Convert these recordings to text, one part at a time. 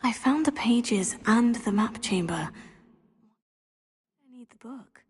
I found the pages and the map chamber. I need the book.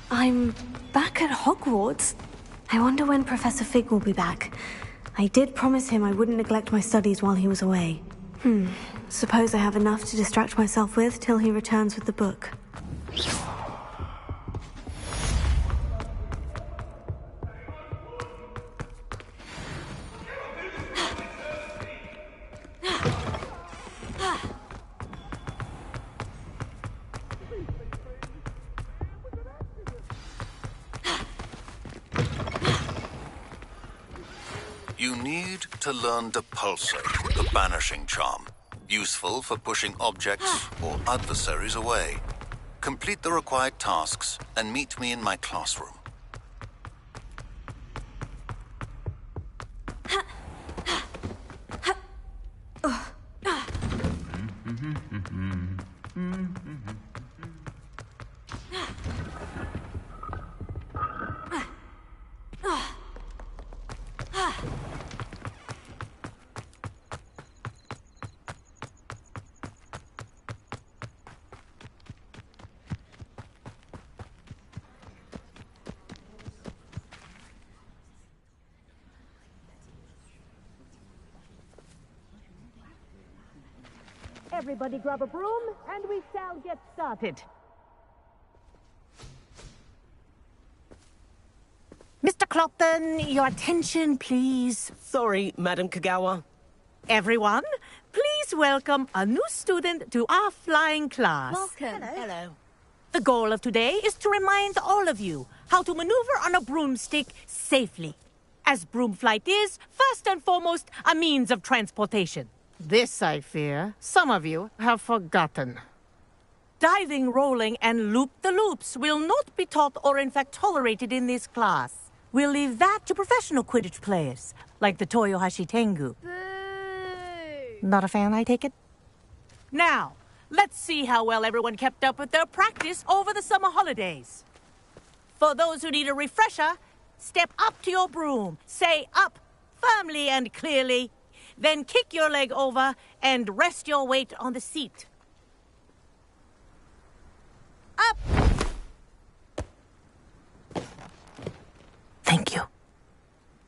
I'm back at Hogwarts. I wonder when Professor Fig will be back. I did promise him I wouldn't neglect my studies while he was away. Suppose I have enough to distract myself with till he returns with the book. You need to learn Depulso, the banishing charm. Useful for pushing objects or adversaries away. Complete the required tasks and meet me in my classroom. Everybody grab a broom, and we shall get started. Mr. Clopton, your attention, please. Sorry, Madam Kagawa. Everyone, please welcome a new student to our flying class. Welcome. Hello. The goal of today is to remind all of you how to maneuver on a broomstick safely. As broom flight is, first and foremost, a means of transportation. This, I fear, some of you have forgotten. Diving, rolling, and loop-the-loops will not be taught or in fact tolerated in this class. We'll leave that to professional Quidditch players, like the Toyohashi Tengu. Boo! Not a fan, I take it? Now, let's see how well everyone kept up with their practice over the summer holidays. For those who need a refresher, step up to your broom, say up firmly and clearly, then kick your leg over and rest your weight on the seat. Up! Thank you.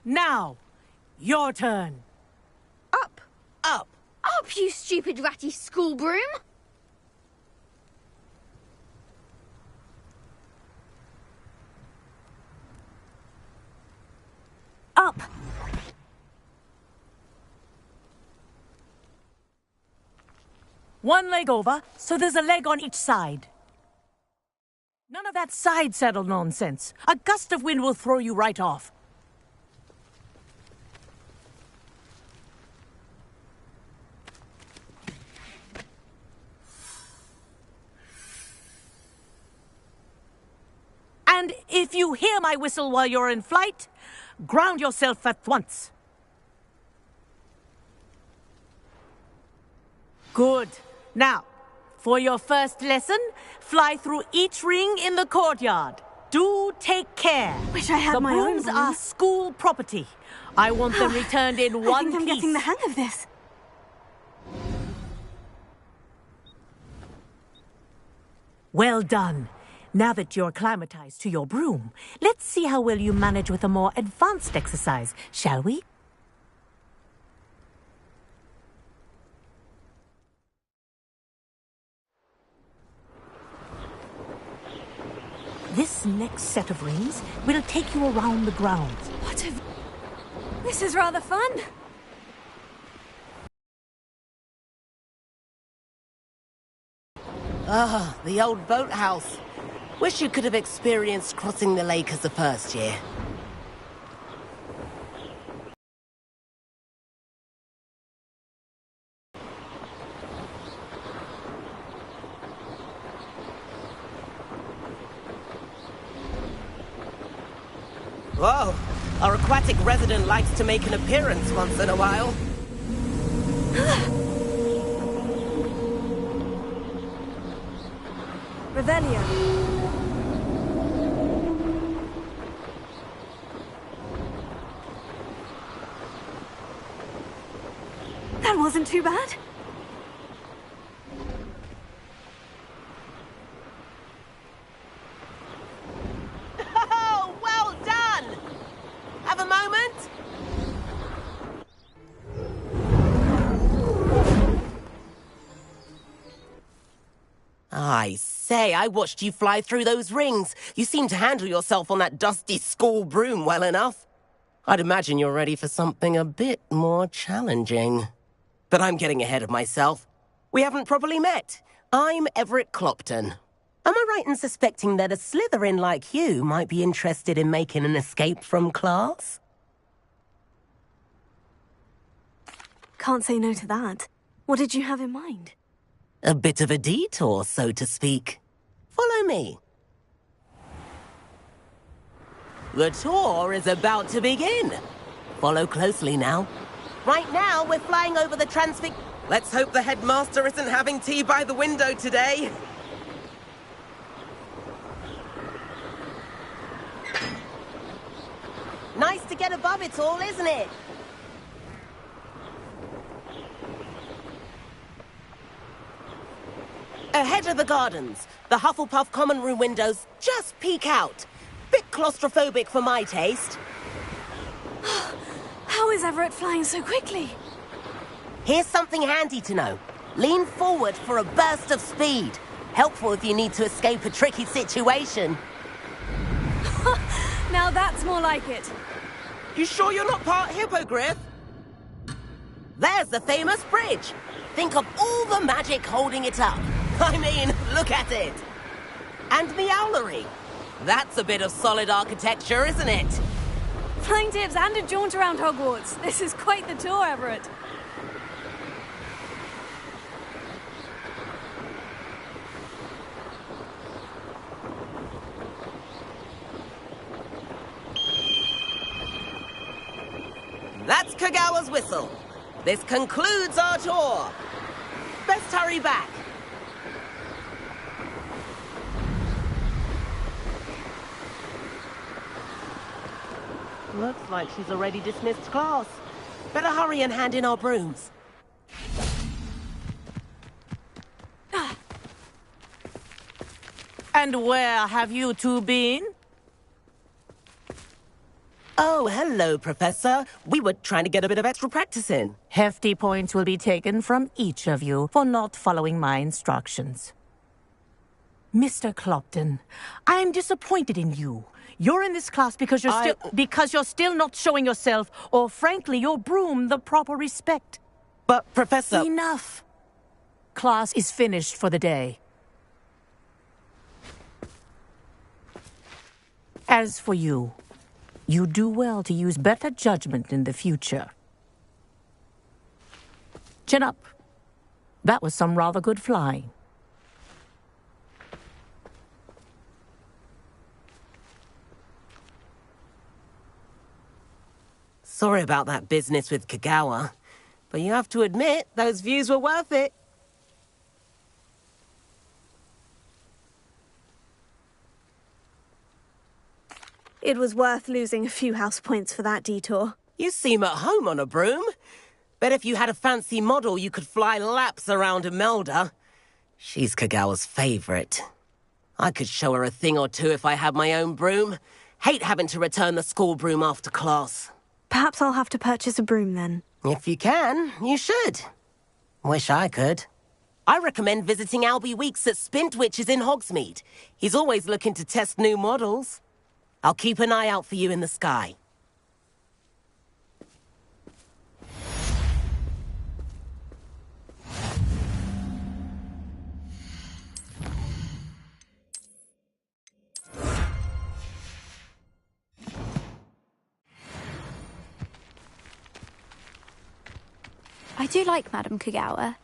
Now, your turn. Up! Up! Up, you stupid ratty school broom! Up! One leg over, so there's a leg on each side. None of that side saddle nonsense. A gust of wind will throw you right off. And if you hear my whistle while you're in flight, ground yourself at once. Good. Now, For your first lesson, fly through each ring in the courtyard. Do take care. Wish I had my own brooms broom. are school property. I want them returned in one I think I'm piece. getting the hang of this. Well done. Now that you're acclimatized to your broom, let's see how well you manage with a more advanced exercise, shall we? This next set of rings will take you around the grounds. What a... This is rather fun. Ah, the old boathouse. Wish you could have experienced crossing the lake as a first year. Whoa, our aquatic resident likes to make an appearance once in a while. Revelio. That wasn't too bad. Oh, well done! Have a moment? I say, I watched you fly through those rings. You seem to handle yourself on that dusty school broom well enough. I'd imagine you're ready for something a bit more challenging. But I'm getting ahead of myself. We haven't properly met. I'm Everett Clopton. Am I right in suspecting that a Slytherin like you might be interested in making an escape from class? Can't say no to that. What did you have in mind? A bit of a detour, so to speak. Follow me. The tour is about to begin. Follow closely now. Right now, we're flying over the Transfig... Let's hope the headmaster isn't having tea by the window today. Nice to get above it all, isn't it? Ahead of the gardens, the Hufflepuff common room windows just peek out. Bit claustrophobic for my taste. How is Everett flying so quickly? Here's something handy to know. Lean forward for a burst of speed. Helpful if you need to escape a tricky situation. Now that's more like it. You sure you're not part hippogriff? There's the famous bridge. Think of all the magic holding it up. I mean, look at it. And the owlery. That's a bit of solid architecture, isn't it? Flying tips and a jaunt around Hogwarts. This is quite the tour, Everett. That's Kagawa's whistle. This concludes our tour. Best hurry back. Looks like she's already dismissed class. Better hurry and hand in our brooms. And where have you two been? Oh, hello, Professor. We were trying to get a bit of extra practice in. Hefty points will be taken from each of you for not following my instructions. Mr. Clopton, I am disappointed in you. You're in this class because you're still not showing yourself, or frankly, your broom, the proper respect. But, Professor... Enough. Class is finished for the day. As for you, you do well to use better judgment in the future. Chin up. That was some rather good flying. Sorry about that business with Kagawa, but you have to admit, those views were worth it. It was worth losing a few house points for that detour. You seem at home on a broom. Bet if you had a fancy model, you could fly laps around Imelda. She's Kagawa's favorite. I could show her a thing or two if I had my own broom. Hate having to return the school broom after class. Perhaps I'll have to purchase a broom then. If you can, you should. Wish I could. I recommend visiting Albie Weeks at Spintwitch's in Hogsmeade. He's always looking to test new models. I'll keep an eye out for you in the sky. I do like Madame Kagawa.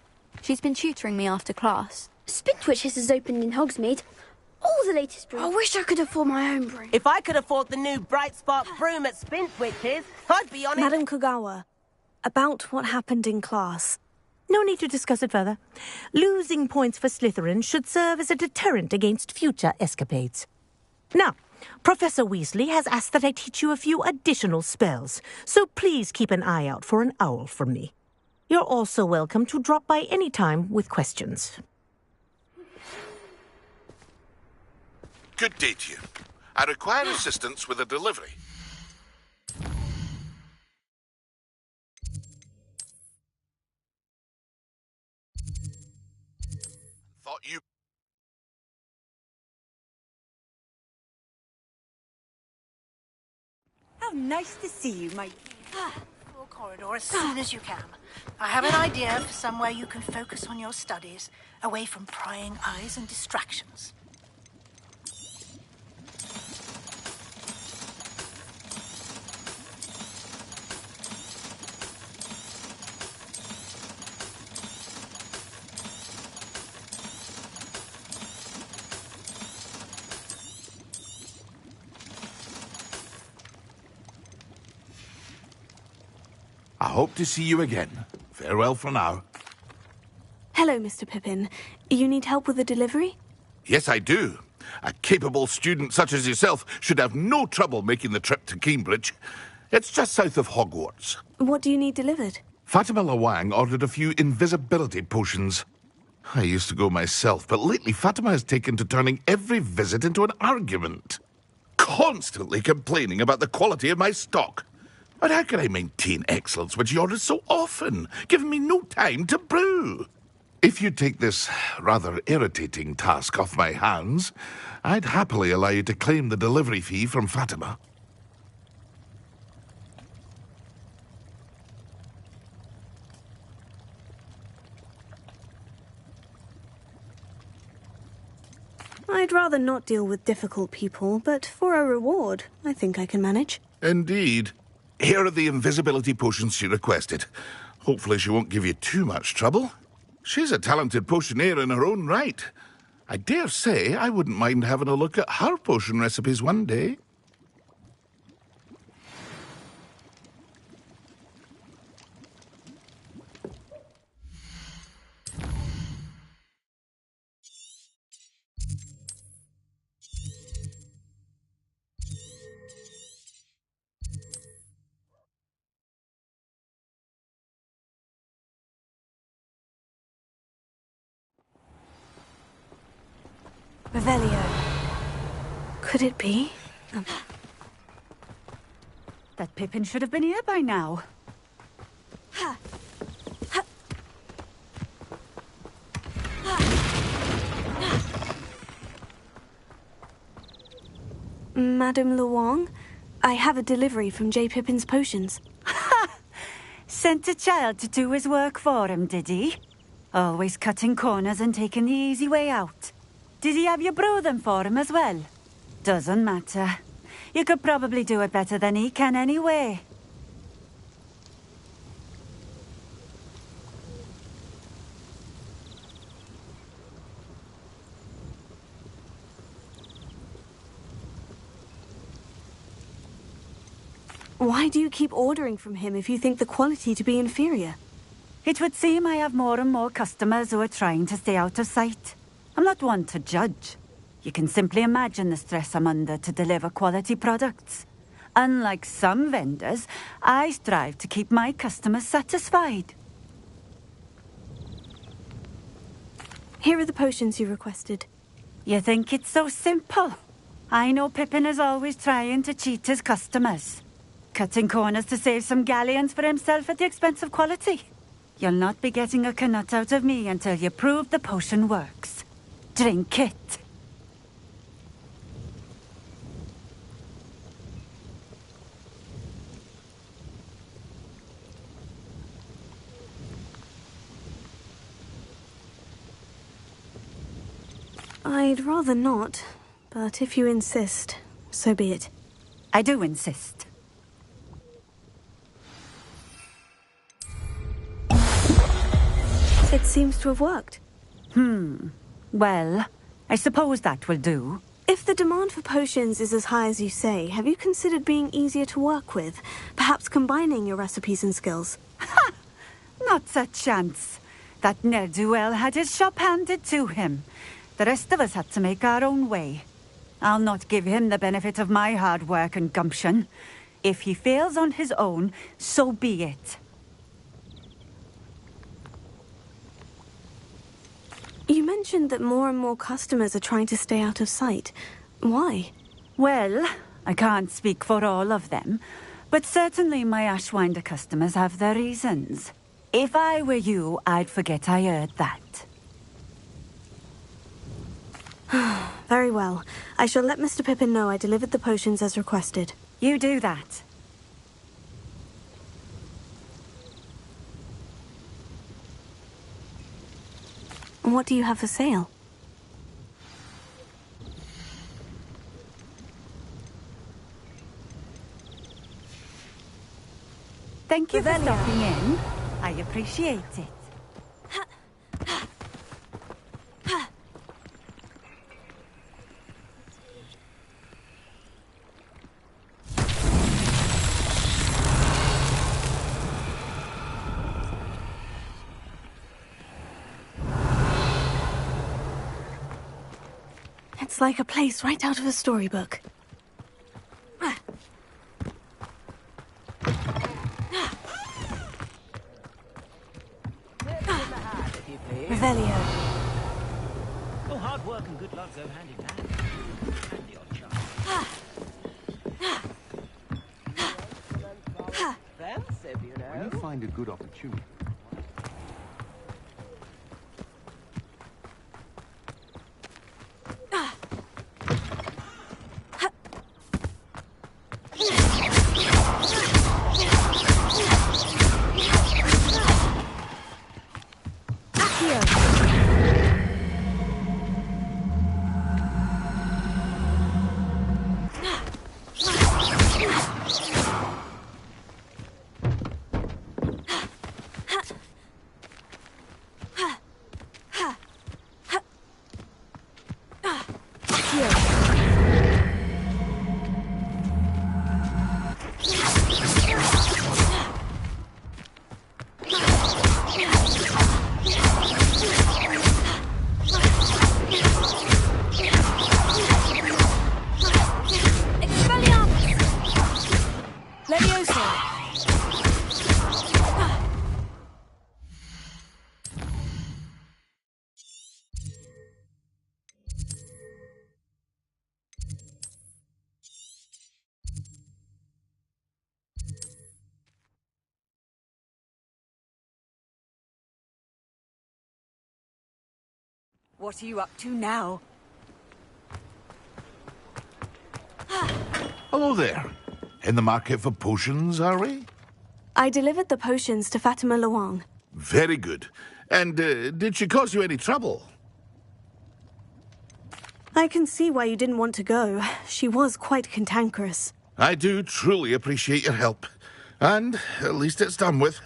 She's been tutoring me after class. Spintwitches has opened in Hogsmeade. All the latest brooms. I wish I could afford my own broom. If I could afford the new Bright Spark broom at Spintwitch's, I'd be on it. Madame Kagawa, about what happened in class. No need to discuss it further. Losing points for Slytherin should serve as a deterrent against future escapades. Now, Professor Weasley has asked that I teach you a few additional spells, so please keep an eye out for an owl from me. You're also welcome to drop by any time with questions. Good day to you. I require assistance with a delivery. Thought you... How nice to see you, my... Full corridor as soon as you can. I have an idea for somewhere you can focus on your studies, away from prying eyes and distractions. I hope to see you again. Farewell for now. Hello, Mr. Pippin. You need help with the delivery? Yes, I do. A capable student such as yourself should have no trouble making the trip to Cambridge. It's just south of Hogwarts. What do you need delivered? Fatima Lawang ordered a few invisibility potions. I used to go myself, but lately Fatima has taken to turning every visit into an argument. Constantly complaining about the quality of my stock. But how can I maintain excellence when she orders so often, giving me no time to brew? If you take this rather irritating task off my hands, I'd happily allow you to claim the delivery fee from Fatima. I'd rather not deal with difficult people, but for a reward, I think I can manage. Indeed. Here are the invisibility potions she requested. Hopefully she won't give you too much trouble. She's a talented potioneer in her own right. I dare say I wouldn't mind having a look at her potion recipes one day. Revelio. Could it be? That Pippin should have been here by now. Madame Lawang, I have a delivery from J. Pippin's potions. Sent a child to do his work for him, did he? Always cutting corners and taking the easy way out. Did he have you brew them for him as well? Doesn't matter. You could probably do it better than he can anyway. Why do you keep ordering from him if you think the quality to be inferior? It would seem I have more and more customers who are trying to stay out of sight. I'm not one to judge. You can simply imagine the stress I'm under to deliver quality products. Unlike some vendors, I strive to keep my customers satisfied. Here are the potions you requested. You think it's so simple? I know Pippin is always trying to cheat his customers. Cutting corners to save some galleons for himself at the expense of quality. You'll not be getting a canut out of me until you prove the potion works. Drink it. I'd rather not, but if you insist, so be it. I do insist. It seems to have worked. Well, I suppose that will do. If the demand for potions is as high as you say, have you considered being easier to work with? Perhaps combining your recipes and skills? Not a chance. That ne'er-do-well had his shop handed to him. The rest of us had to make our own way. I'll not give him the benefit of my hard work and gumption. If he fails on his own, so be it. You mentioned that more and more customers are trying to stay out of sight. Why? Well, I can't speak for all of them, but certainly my Ashwinder customers have their reasons. If I were you, I'd forget I heard that. Very well. I shall let Mr. Pippin know I delivered the potions as requested. You do that. What do you have for sale? Thank you for stopping in. I appreciate it. It's like a place right out of a storybook. Revelio. Oh, hard work and good luck go hand in hand. And the odd chance. Offensive, you know. When you find a good opportunity. What are you up to now? Hello there. In the market for potions, are we? I delivered the potions to Fatima Luang. Very good. And did she cause you any trouble? I can see why you didn't want to go. She was quite cantankerous. I do truly appreciate your help. And at least it's done with.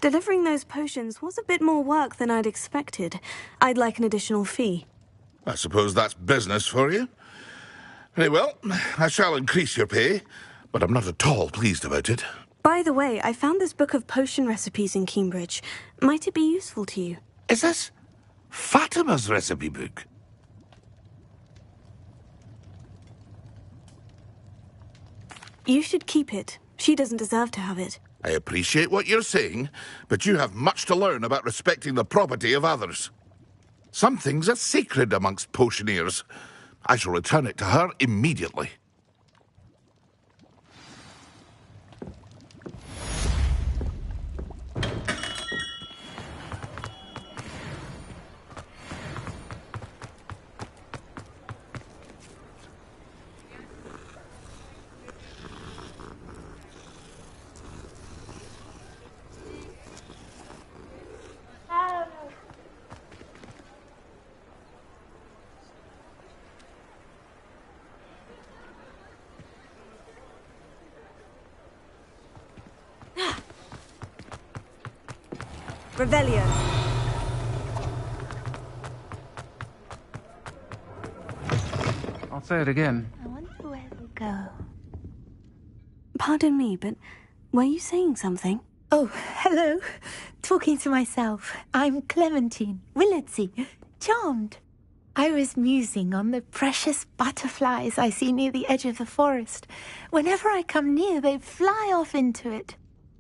Delivering those potions was a bit more work than I'd expected. I'd like an additional fee. I suppose that's business for you. Very well, I shall increase your pay, but I'm not at all pleased about it. By the way, I found this book of potion recipes in Cambridge. Might it be useful to you? Is this Fatima's recipe book? You should keep it. She doesn't deserve to have it. I appreciate what you're saying, but you have much to learn about respecting the property of others. Some things are sacred amongst potioneers. I shall return it to her immediately. Revelio. I'll say it again. I wonder where they go. Pardon me, but were you saying something? Oh, hello. Talking to myself. I'm Clementine Willardsey. Charmed. I was musing on the precious butterflies I see near the edge of the forest. Whenever I come near, they fly off into it.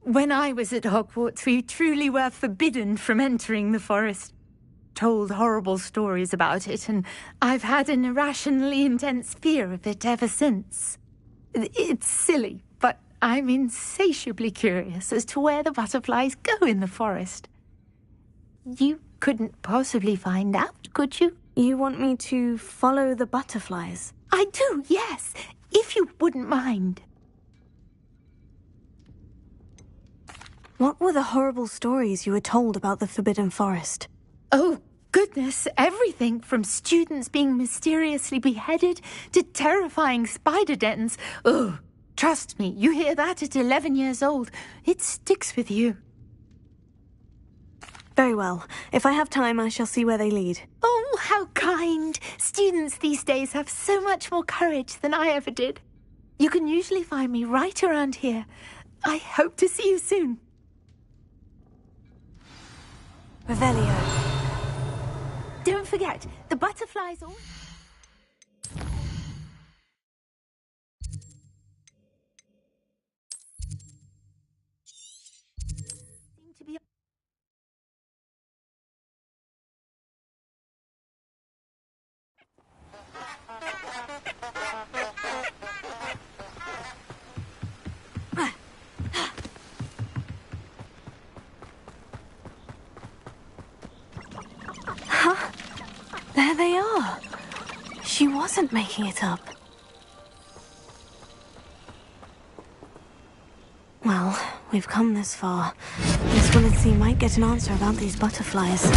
When I was at Hogwarts, we truly were forbidden from entering the forest. Told horrible stories about it, and I've had an irrationally intense fear of it ever since. It's silly, but I'm insatiably curious as to where the butterflies go in the forest. You couldn't possibly find out, could you? You want me to follow the butterflies? I do, yes, if you wouldn't mind. What were the horrible stories you were told about the Forbidden Forest? Oh, goodness, everything from students being mysteriously beheaded to terrifying spider dens. Oh, trust me, you hear that at 11 years old. It sticks with you. Very well. If I have time, I shall see where they lead. Oh, how kind. Students these days have so much more courage than I ever did. You can usually find me right around here. I hope to see you soon. Revelio. Don't forget, the butterflies all... seem to be... There they are. She wasn't making it up. Well, we've come this far. Miss Willardsey might get an answer about these butterflies.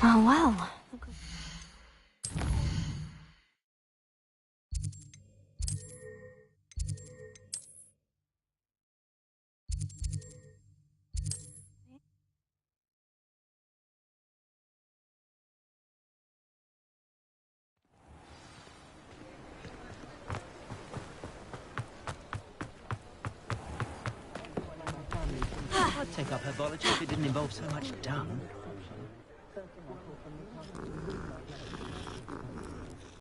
Oh, well. I'd take up herbology if it didn't involve so much dung.